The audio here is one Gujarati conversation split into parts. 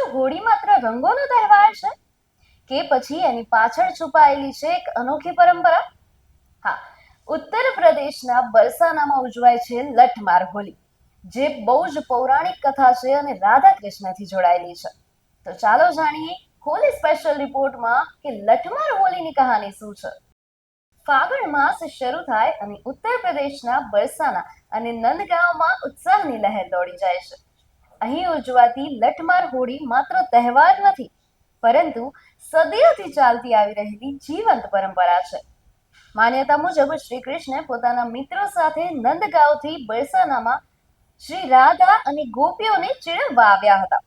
શું હોળી માત્ર રંગોનો તહેવાર છે કે પછી એની પાછળ છુપાયેલી છે એક અનોખી પરંપરા? હા, ઉત્તર પ્રદેશના બરસાનામાં ઉજવાય છે લઠમાર હોલી, જે બહુ જ પૌરાણિક કથા છે અને રાધા કૃષ્ણથી જોડાયેલી છે. તો ચાલો જાણીએ હોલી સ્પેશિયલ રિપોર્ટમાં કે લઠમાર હોલીની કહાની શું છે. ફાગણ માસ શરૂ થાય અને ઉત્તર પ્રદેશના બરસાના અને નંદગાંવમાં ઉત્સાહની લહેર દોડી જાય છે. અહીં ઉજવાતી લઠમાર હોળી માત્ર તહેવાર નથી, પરંતુ સદીઓથી ચાલતી આવી રહેલી જીવંત પરંપરા છે. માન્યતા મુજબ શ્રી કૃષ્ણ પોતાના મિત્રો સાથે નંદગાંવથી બરસાનામાં શ્રી રાધા અને ગોપીઓને ચીડવવા આવ્યા હતા.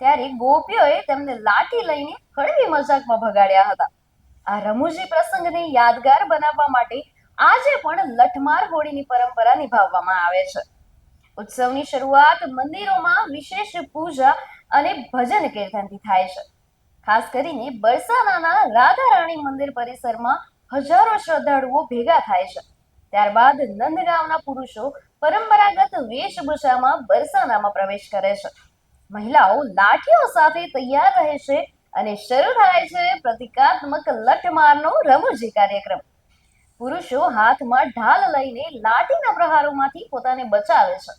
ત્યારે ગોપીઓએ તેમને લાઠી લઈને હળવી મજાકમાં ભગાડ્યા હતા. આ રમૂજી પ્રસંગને યાદગાર બનાવવા માટે આજે પણ લઠમાર હોળીની પરંપરા નિભાવવામાં આવે છે. ઉત્સવની શરૂઆત મંદિરોમાં વિશેષ પૂજા અને ભજન કીર્તનથી થાય છે. ખાસ કરીને બરસાનાના રાધા રાણી મંદિર પરિસરમાં હજારો શ્રદ્ધાળુઓ ભેગા થાય છે. ત્યારબાદ નંદગાંવના પુરુષો પરંપરાગત વેશભૂષામાં બરસાનામાં પ્રવેશ કરે છે. મહિલાઓ લાઠીઓ સાથે તૈયાર રહે છે અને શરૂ થાય છે પ્રતિકાત્મક લઠમારનો રમૂજી કાર્યક્રમ. પુરુષો હાથમાં ઢાલ લઈને લાઠીના પ્રહારોમાંથી પોતાને બચાવે છે.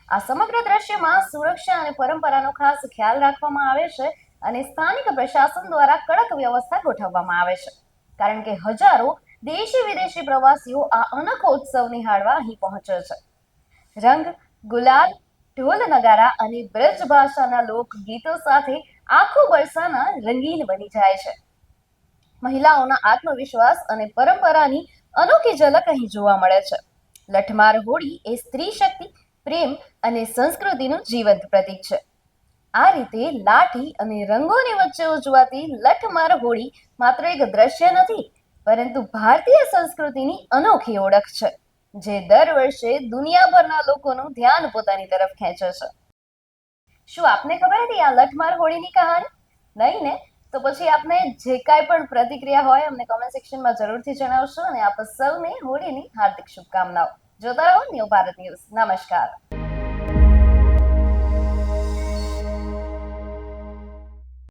આ સમગ્ર દ્રશ્યમાં સુરક્ષા અને પરંપરાનો ખાસ ખ્યાલ રાખવામાં આવે છે અને સ્થાનિક પ્રશાસન દ્વારા કડક વ્યવસ્થા ગોઠવવામાં આવે છે, કારણ કે હજારો દેશી વિદેશી પ્રવાસીઓ આ અનોખો ઉત્સવ નિહાળવા અહીં પહોંચે છે. રંગ, ગુલાલ, ઢોલ નગારા અને બ્રજ ભાષાના લોકગીતો સાથે આખું બરસાના રંગીન બની જાય છે. મહિલાઓના આત્મવિશ્વાસ અને પરંપરાની અનોખી ઝલક અહીં જોવા મળે છે. લઠમાર હોળી એ સ્ત્રી શક્તિ, પ્રેમ અને સંસ્કૃતિનું જીવંત પ્રતીક છે. આ રીતે લાઠી અને રંગોની વચ્ચે ઉજવાતી લઠમાર હોળી માત્ર એક દ્રશ્ય નથી, પરંતુ ભારતીય સંસ્કૃતિની અનોખી ઓળખ છે, જે દર વર્ષે દુનિયાભરના લોકોનું ધ્યાન પોતાની તરફ ખેંચે છે. શું આપને ખબર હતી આ લઠમાર હોળીની કહાની? નહીં ને? તો પછી આપને જે કાંઈ પણ પ્રતિક્રિયા હોય અમને કોમેન્ટ સેક્શનમાં જરૂરથી જણાવશો અને આપ સૌને હોળીની હાર્દિક શુભકામનાઓ. જોતા રહો ન્યૂ ભારત ન્યૂઝ. નમસ્કાર.